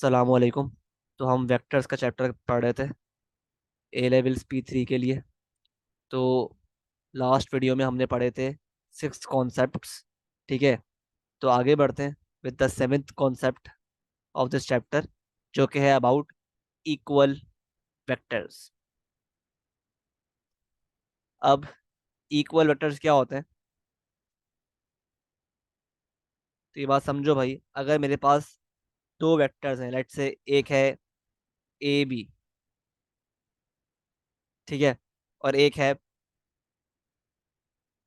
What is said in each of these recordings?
अस्सलामुअलैकुम। तो हम वेक्टर्स का चैप्टर पढ़ रहे थे ए लेवल्स P3 के लिए। तो लास्ट वीडियो में हमने पढ़े थे 6 कॉन्सेप्ट्स। ठीक है, तो आगे बढ़ते हैं with the 7th concept of this chapter, जो कि है अबाउट इक्वल वेक्टर्स। अब इक्वल वेक्टर्स क्या होते हैं, तो ये बात समझो भाई। अगर मेरे पास दो वेक्टर्स हैं, लेट्स से एक है ए बी, ठीक है, और एक है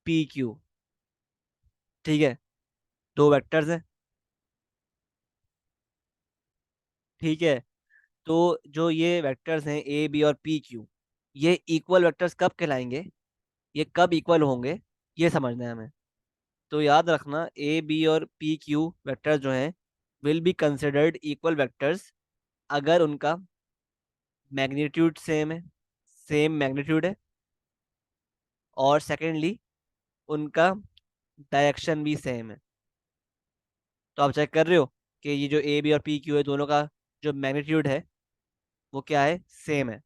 पी क्यू, ठीक है, दो वेक्टर्स हैं, ठीक है। तो जो ये वेक्टर्स हैं ए बी और पी क्यू, ये इक्वल वेक्टर्स कब कहलाएंगे, ये कब इक्वल होंगे, ये समझना है हमें। तो याद रखना, ए बी और पी क्यू वेक्टर्स जो हैं will be considered equal vectors अगर उनका मैग्नीट्यूड सेम है, सेम मैग्नीट्यूड है, और सेकेंडली उनका डायरेक्शन भी सेम है। तो आप चेक कर रहे हो कि ये जो ए बी और पी क्यू है, दोनों का जो मैग्नीट्यूड है वो क्या है, सेम है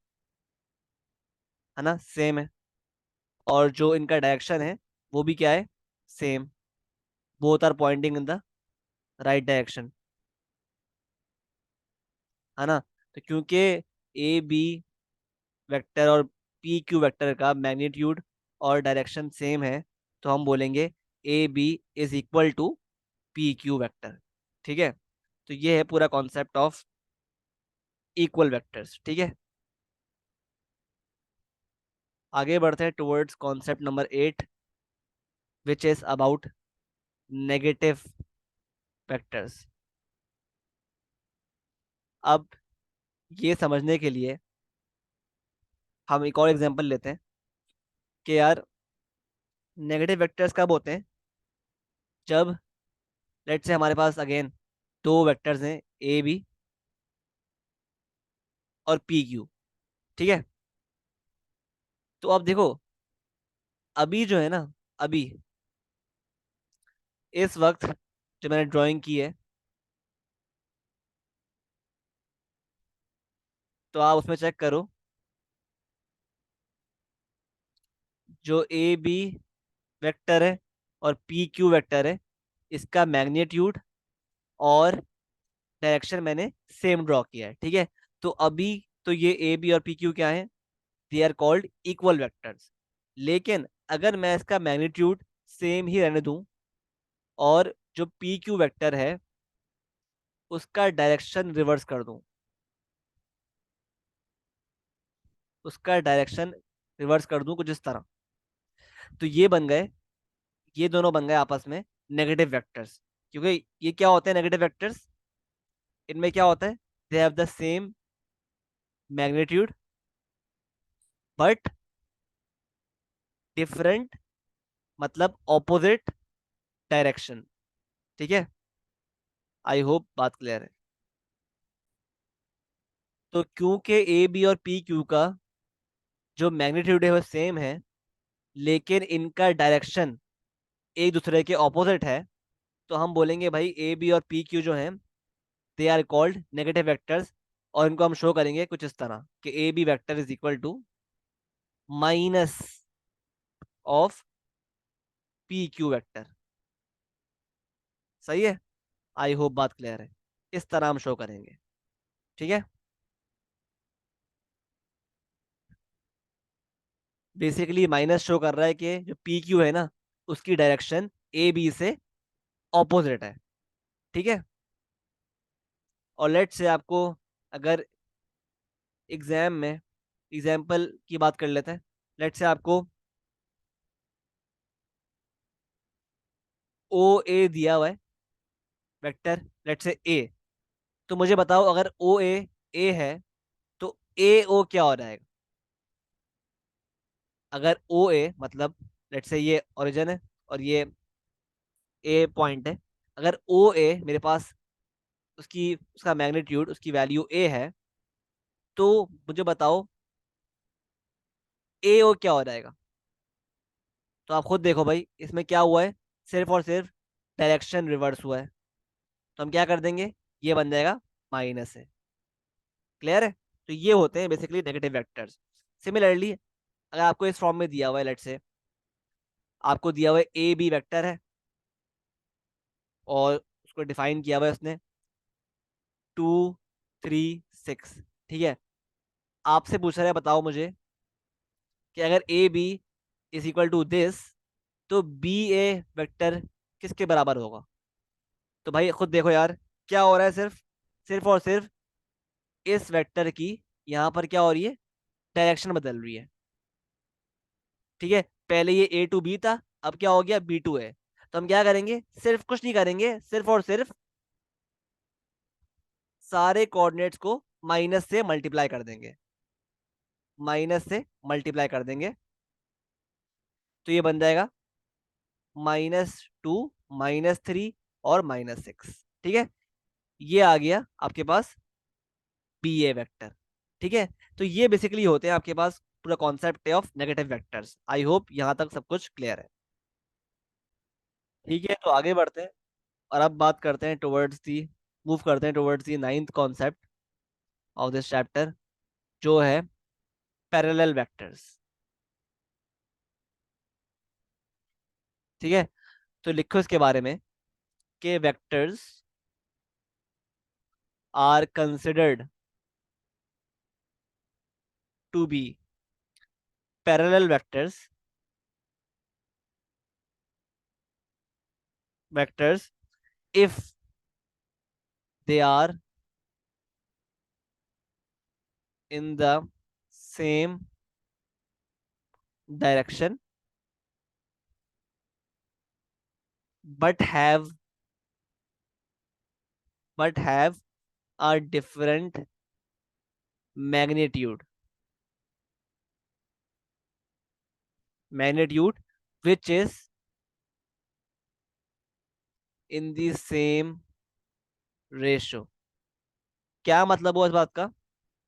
ना, सेम है। और जो इनका डायरेक्शन है वो भी क्या है, same. Both are pointing in the right direction, है ना। तो क्योंकि ए बी वेक्टर और पी क्यू वेक्टर का मैग्नीट्यूड और डायरेक्शन सेम है, तो हम बोलेंगे A B is equal to P Q vector. ठीक है, तो ये है पूरा कॉन्सेप्ट ऑफ इक्वल वेक्टर्स। ठीक है, आगे बढ़ते हैं towards concept number 8, which is about negative vectors. अब ये समझने के लिए हम एक और एग्जांपल लेते हैं कि यार नेगेटिव वेक्टर्स कब होते हैं, जब लेट्स से हमारे पास अगेन दो वेक्टर्स हैं ए बी और पी क्यू। ठीक है, तो अब देखो, अभी जो है ना, अभी इस वक्त जो मैंने ड्राइंग की है, तो आप उसमें चेक करो, जो ए बी वेक्टर है और पी क्यू वेक्टर है, इसका मैग्नीट्यूड और डायरेक्शन मैंने सेम ड्रॉ किया है। ठीक है, तो अभी तो ये ए बी और पी क्यू क्या है, they are called equal vectors. लेकिन अगर मैं इसका मैग्नीट्यूड सेम ही रहने दूं और जो पी क्यू वेक्टर है उसका डायरेक्शन रिवर्स कर दूं, उसका डायरेक्शन रिवर्स कर दूं कुछ इस तरह, तो ये बन गए, ये दोनों बन गए आपस में नेगेटिव वेक्टर्स। क्योंकि ये क्या होते हैं नेगेटिव वेक्टर्स, इनमें क्या होता है, they have the same magnitude but different, मतलब ऑपोजिट डायरेक्शन। ठीक है, आई होप बात क्लियर है। तो क्योंकि ए बी और पी क्यू का जो मैग्नीट्यूड है वो सेम है, लेकिन इनका डायरेक्शन एक दूसरे के ऑपोजिट है, तो हम बोलेंगे भाई ए बी और पी क्यू जो हैं they are called negative vectors. और इनको हम शो करेंगे कुछ इस तरह कि A B vector is equal to minus of P Q vector. सही है, आई होप बात क्लियर है। इस तरह हम शो करेंगे। ठीक है, बेसिकली माइनस शो कर रहा है कि जो पी क्यू है ना, उसकी डायरेक्शन ए बी से ऑपोजिट है। ठीक है, और लेट से आपको, अगर एग्जाम में एग्जाम्पल की बात कर लेते हैं, लेट से आपको ओ ए दिया हुआ है वेक्टर, लेट से ए, तो मुझे बताओ अगर ओ ए है तो ए ओ क्या हो जाएगा। अगर ओ ए मतलब लेट से ये ओरिजिन है और ये ए पॉइंट है, अगर ओ ए मेरे पास उसकी उसका मैग्नीट्यूड उसकी वैल्यू ए है, तो मुझे बताओ ए ओ क्या हो जाएगा। तो आप खुद देखो भाई, इसमें क्या हुआ है, सिर्फ और सिर्फ डायरेक्शन रिवर्स हुआ है। तो हम क्या कर देंगे, ये बन जाएगा माइनस है। क्लियर है? तो ये होते हैं बेसिकली नेगेटिव वेक्टर्स। सिमिलरली अगर आपको इस फॉर्म में दिया हुआ है, लेट से आपको दिया हुआ है ए बी वेक्टर है, और उसको डिफाइन किया हुआ है उसने 2 3 6। ठीक है, आपसे पूछ रहा है बताओ मुझे कि अगर A B is equal to this, तो बी ए वेक्टर किसके बराबर होगा? तो भाई खुद देखो यार, क्या हो रहा है, सिर्फ सिर्फ और सिर्फ इस वेक्टर की यहाँ पर क्या हो रही है, डायरेक्शन बदल रही है। ठीक है, पहले ये ए टू बी था, अब क्या हो गया, बी टू है। तो हम क्या करेंगे, सिर्फ कुछ नहीं करेंगे, सिर्फ और सिर्फ सारे कोऑर्डिनेट्स को माइनस से मल्टीप्लाई कर देंगे, माइनस से मल्टीप्लाई कर देंगे। तो ये बन जाएगा -2 -3 और -6। ठीक है, ये आ गया आपके पास बी ए वेक्टर। ठीक है, तो ये बेसिकली होते हैं आपके पास पूरा concept of negative vectors. I hope यहाँ तक सब कुछ क्लियर है। ठीक है, तो आगे बढ़ते हैं और अब बात करते हैं टुवर्ड्स दी, मूव करते हैं towards the ninth concept of this chapter, जो है पैरेलल वेक्टर्स। ठीक है, तो लिखो इसके बारे में कि vectors are considered to be parallel vectors if they are in the same direction but have but have a different magnitude magnitude which is in the same ratio। क्या मतलब हुआ इस बात का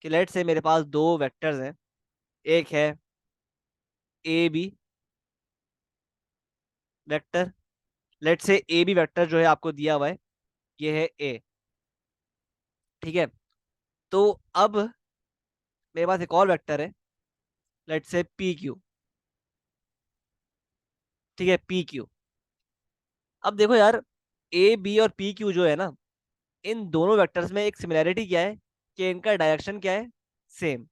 कि लेट से मेरे पास दो वेक्टर्स हैं, एक है ए बी वेक्टर, लेट से ए बी वेक्टर जो है आपको दिया हुआ है, ये है ए। ठीक है, तो अब मेरे पास एक और वेक्टर है, लेट से पी क्यू। ठीक है, पी क्यू। अब देखो यार, ए बी और पी क्यू जो है ना, इन दोनों वेक्टर्स में एक सिमिलैरिटी क्या है कि इनका डायरेक्शन क्या है, सेम।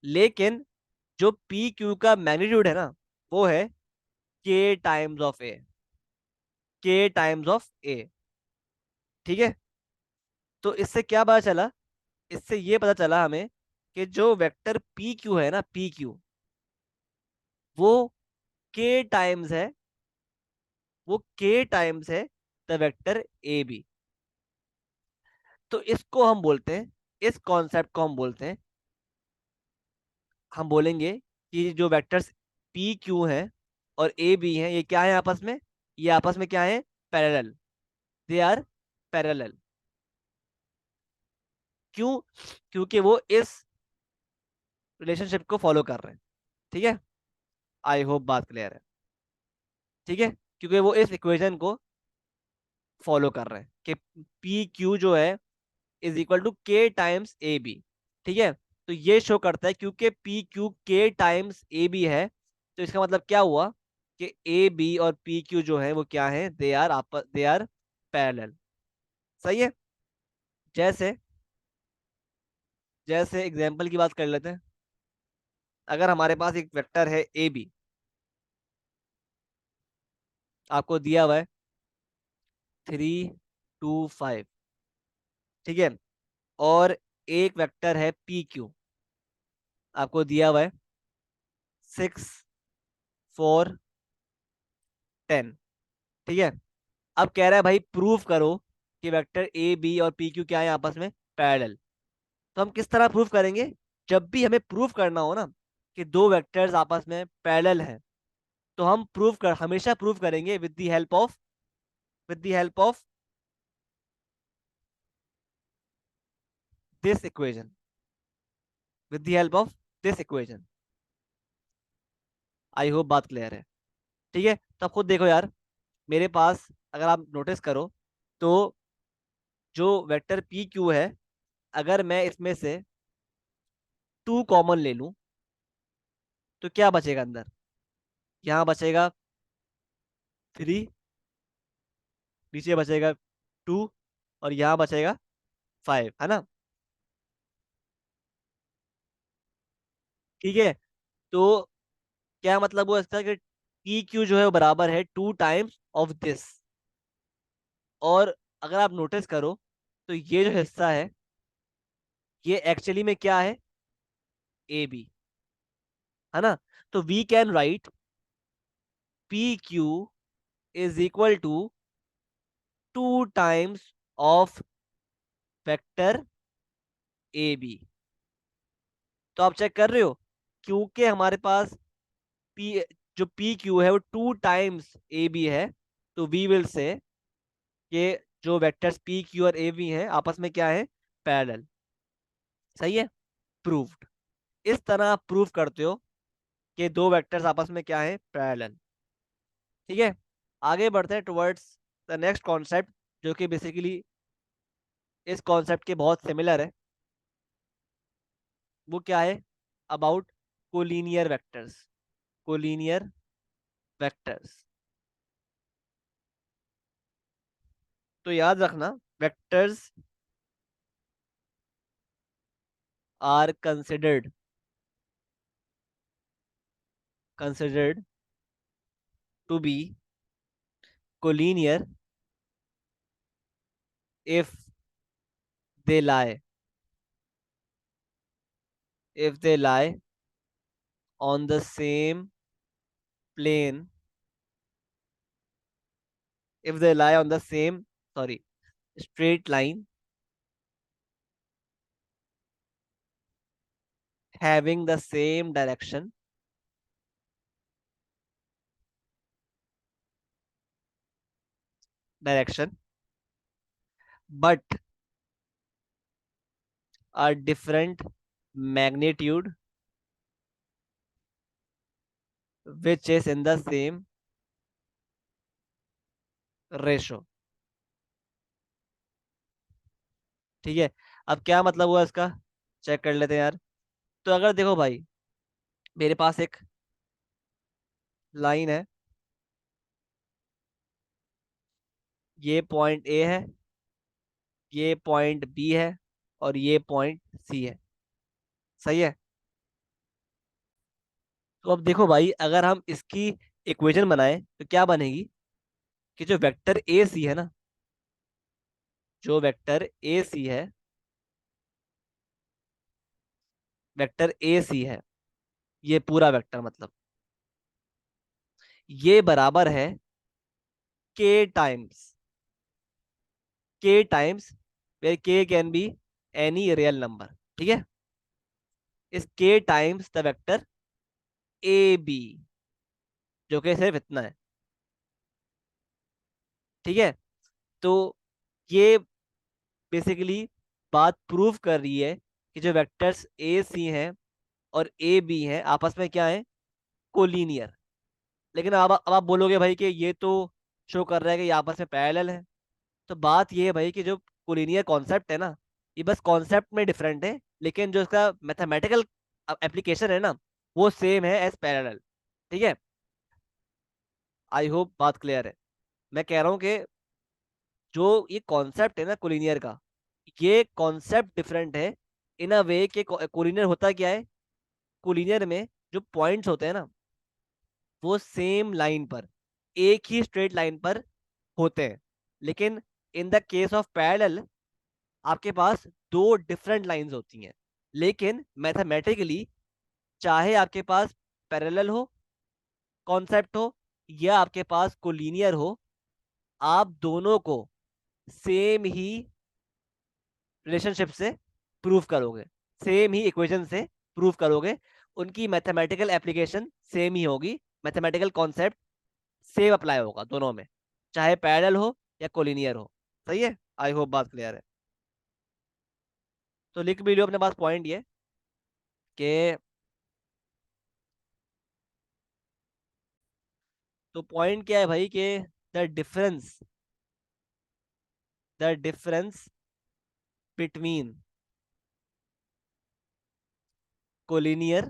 लेकिन जो पी क्यू का मैग्नीट्यूड है ना, वो है के टाइम्स ऑफ ए, के टाइम्स ऑफ ए। ठीक है, तो इससे क्या पता चला, इससे ये पता चला हमें कि जो वेक्टर पी क्यू है ना, पी क्यू, वो के टाइम्स है, वो के टाइम्स है द वेक्टर ए बी। तो इसको हम बोलते हैं, इस कॉन्सेप्ट को हम बोलते हैं, हम बोलेंगे कि जो वेक्टर्स पी क्यू हैं और ए बी हैं, ये क्या है आपस में, ये आपस में क्या है, पैरेलल। They are parallel. क्यों? क्योंकि वो इस रिलेशनशिप को फॉलो कर रहे हैं। ठीक है, आई होप बात क्लियर है। ठीक है, क्योंकि वो इस इक्वेशन को फॉलो कर रहे हैं कि पी क्यू जो है is equal to K times A B. ठीक है, तो ये शो करता है क्योंकि पी क्यू के टाइम्स ए बी है, तो इसका मतलब क्या हुआ कि ए बी और पी क्यू जो है वो क्या है, दे आर पैरेलल। सही है? जैसे जैसे एग्जाम्पल की बात कर लेते हैं। अगर हमारे पास एक वेक्टर है ए बी, आपको दिया हुआ है 3 2 5। ठीक है, और एक वेक्टर है पी क्यू, आपको दिया हुआ है 6 4 10। ठीक है, अब कह रहा है भाई प्रूव करो कि वेक्टर ए बी और पी क्यू क्या है आपस में, पैरेलल। तो हम किस तरह प्रूव करेंगे? जब भी हमें प्रूव करना हो ना कि दो वेक्टर्स आपस में पैरेलल हैं, तो हम हमेशा प्रूव करेंगे with the help of this equation, with the help of this equation. I hope बात क्लियर है। ठीक है, तो अब खुद देखो यार, मेरे पास अगर आप नोटिस करो, तो जो वेक्टर पी क्यू है अगर मैं इसमें से 2 कॉमन ले लूं तो क्या बचेगा अंदर? यहाँ बचेगा 3, नीचे बचेगा 2, और यहाँ बचेगा 5, है ना? ठीक है। तो क्या मतलब हुआ इसका कि टी क्यू जो है वो बराबर है 2 टाइम्स ऑफ दिस। और अगर आप नोटिस करो तो ये जो हिस्सा है ये एक्चुअली में क्या है? ए बी, है ना? तो we can write P Q is equal to 2 times of vector A B. तो आप चेक कर रहे हो, क्योंकि हमारे पास पी, जो पी क्यू है वो 2 टाइम्स ए बी है, तो वी विल से कि जो वेक्टर्स पी क्यू और ए बी हैं आपस में क्या है? पैरेलल। सही है, प्रूव्ड। इस तरह आप प्रूव करते हो कि दो वेक्टर्स आपस में क्या है? पैरेलल। ठीक है। आगे बढ़ते हैं टुवर्ड्स द नेक्स्ट कॉन्सेप्ट, जो कि बेसिकली इस कॉन्सेप्ट के बहुत सिमिलर है। वो क्या है? About collinear vectors. Collinear vectors. तो याद रखना, vectors are considered to be collinear if they lie if they lie on the same plane if they lie on the same, sorry, straight line having the same direction but a different magnitude which is in the same ratio। ठीक है। अब क्या मतलब हुआ इसका? Check कर लेते हैं यार। तो अगर देखो भाई, मेरे पास एक लाइन है, ये पॉइंट ए है, ये पॉइंट बी है, और ये पॉइंट सी है। सही है। तो अब देखो भाई, अगर हम इसकी इक्वेशन बनाए तो क्या बनेगी? कि जो वेक्टर ए सी है ना, जो वेक्टर ए सी है, वेक्टर ए सी है, ये पूरा वेक्टर मतलब ये बराबर है K times, K times where K can be any real number. ठीक है। इस K times the vector A B, जो कि सिर्फ इतना है। ठीक है। तो ये बेसिकली बात प्रूव कर रही है कि जो वेक्टर्स ए सी हैं और ए बी हैं आपस में क्या है? कोलिनियर। लेकिन अब आप बोलोगे भाई कि ये तो शो कर रहा है कि ये आपस में पैरेलल है। तो बात ये है भाई कि जो कोलिनियर कॉन्सेप्ट है ना, ये बस कॉन्सेप्ट में डिफरेंट है, लेकिन जो इसका मैथमेटिकल एप्लीकेशन है ना, वो सेम है एज पैरेलल। ठीक है। आई होप बात क्लियर है। मैं कह रहा हूँ कि जो ये कॉन्सेप्ट है ना कोलिनियर का, ये कॉन्सेप्ट डिफरेंट है इन अ वे कि कोलिनियर होता क्या है? कोलिनियर में जो पॉइंट्स होते हैं ना, वो सेम लाइन पर, एक ही स्ट्रेट लाइन पर होते हैं। लेकिन in the case of parallel आपके पास दो डिफरेंट लाइंस होती हैं। लेकिन मैथमेटिकली, चाहे आपके पास पैरेलल हो कॉन्सेप्ट हो या आपके पास कोलिनियर हो, आप दोनों को सेम ही रिलेशनशिप से प्रूव करोगे, सेम ही इक्वेशन से प्रूव करोगे। उनकी मैथमेटिकल एप्लीकेशन सेम ही होगी, मैथमेटिकल कॉन्सेप्ट सेम अप्लाई होगा दोनों में, चाहे पैरेलल हो या कोलिनियर हो। सही है। आई होप बात क्लियर है। तो लिख भी लियो अपने पास पॉइंट ये कि, तो पॉइंट क्या है भाई कि the difference the difference between collinear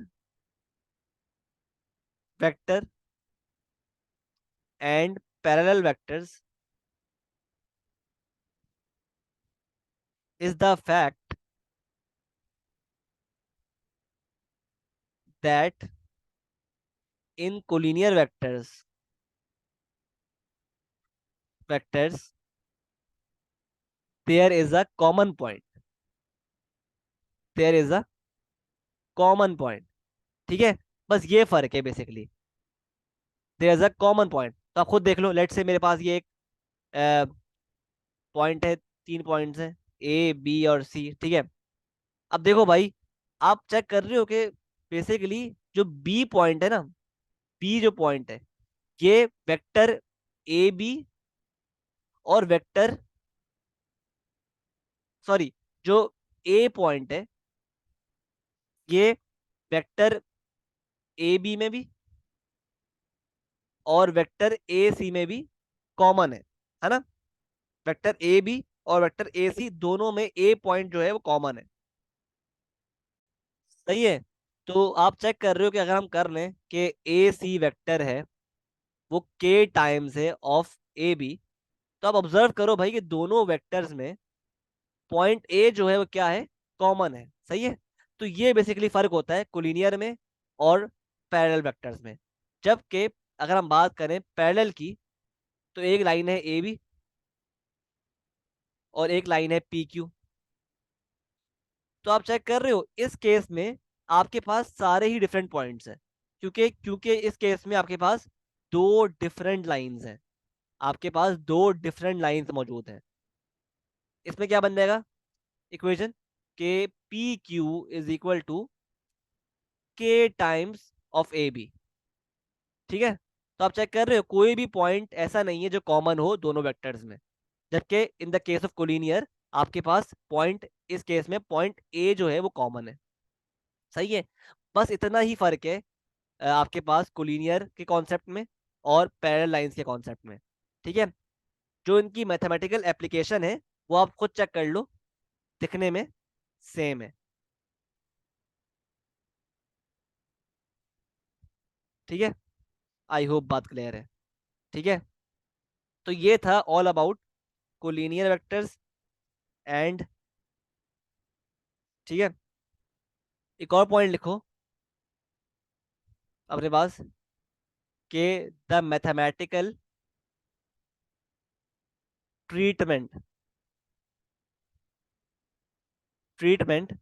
vector and parallel vectors is the fact that in collinear vectors there is a common point, there is a common point। ठीक है, बस ये फर्क है basically, there is a common point. तो आप खुद देख लो, लेट से मेरे पास ये एक पॉइंट है, 3 पॉइंट्स हैं, ए बी और सी, ठीक है। अब देखो भाई, आप चेक कर रहे हो कि बेसिकली जो बी पॉइंट है ना, बी जो पॉइंट है, ये वेक्टर ए बी और वेक्टर, सॉरी, जो ए पॉइंट है ये वेक्टर ए बी में भी और वेक्टर ए सी में भी कॉमन है ना। वेक्टर ए बी और वेक्टर ए सी दोनों में ए पॉइंट जो है वो कॉमन है। सही है। तो आप चेक कर रहे हो कि अगर हम कर लें कि ए सी वेक्टर है वो के टाइम्स है ऑफ ए बी, तो आप ऑब्जर्व करो भाई कि दोनों वेक्टर्स में पॉइंट ए जो है वो क्या है, कॉमन है। सही है। तो ये बेसिकली फर्क होता है कोलिनियर में और पैरेलल वेक्टर्स में। जबकि अगर हम बात करें पैरेलल की, तो एक लाइन है ए बी और एक लाइन है पी क्यू। तो आप चेक कर रहे हो इस केस में आपके पास सारे ही डिफरेंट पॉइंट्स हैं, क्योंकि क्योंकि इस केस में आपके पास दो डिफरेंट लाइंस हैं, आपके पास दो डिफरेंट लाइंस मौजूद हैं। इसमें क्या बन जाएगा equation, K P Q is equal to K times of A B. ठीक है। तो आप चेक कर रहे हो कोई भी पॉइंट ऐसा नहीं है जो कॉमन हो दोनों वेक्टर्स में, जबकि in the case of collinear आपके पास पॉइंट, इस केस में पॉइंट ए जो है वो कॉमन है। सही है। बस इतना ही फर्क है आपके पास कोलिनियर के कॉन्सेप्ट में और पैरेलल लाइंस के कॉन्सेप्ट में। ठीक है। जो इनकी मैथमेटिकल एप्लीकेशन है वो आप खुद चेक कर लो, दिखने में सेम है। ठीक है। आई होप बात क्लियर है। ठीक है। तो ये था all about collinear vectors and, ठीक है, एक और पॉइंट लिखो अपने पास कि the mathematical treatment treatment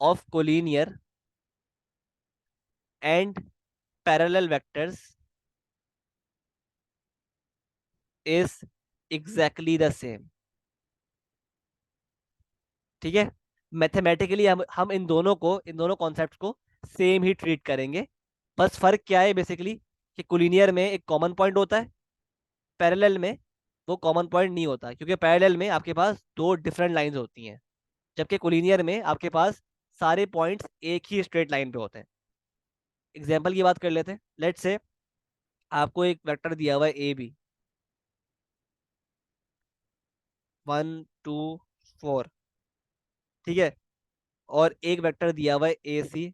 of collinear and parallel vectors is exactly the same. ठीक है। मैथमेटिकली हम इन दोनों कॉन्सेप्ट को सेम ही ट्रीट करेंगे। बस फर्क क्या है बेसिकली, कि कोलिनियर में एक कॉमन पॉइंट होता है, पैरेलल में वो कॉमन पॉइंट नहीं होता, क्योंकि पैरेलल में आपके पास दो डिफरेंट लाइंस होती हैं, जबकि कोलिनियर में आपके पास सारे पॉइंट्स एक ही स्ट्रेट लाइन पे होते हैं। एग्जाम्पल की बात कर लेते हैं, लेट से आपको एक वेक्टर दिया हुआ है ए बी, 1 2 4, ठीक है, और एक वेक्टर दिया हुआ है ए सी,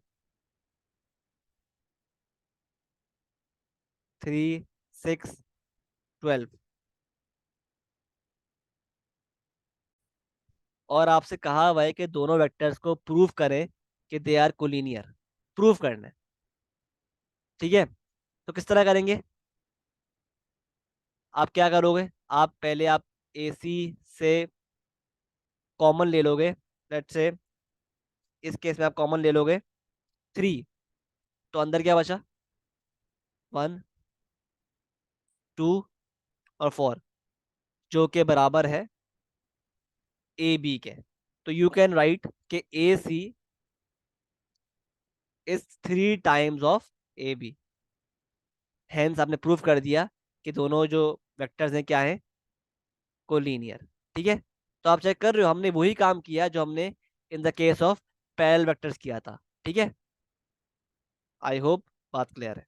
3 6 12, और आपसे कहा हुआ है कि दोनों वेक्टर्स को प्रूव करें कि दे आर कोलिनियर, प्रूव करना है। ठीक है। तो किस तरह करेंगे, आप क्या करोगे, आप पहले आप ए सी से कॉमन ले लोगे, लेट से इस केस में आप कॉमन ले लोगे 3, तो अंदर क्या बचा, 1 2 और 4, जो के बराबर है ए बी के। तो you can write K A C is 3 times of A B. Hence आपने प्रूव कर दिया कि दोनों जो वेक्टर्स हैं क्या हैं, कोलीनियर। ठीक है। तो आप चेक कर रहे हो हमने वही काम किया जो हमने in the case of parallel vectors किया था। ठीक है। आई होप बात क्लियर है।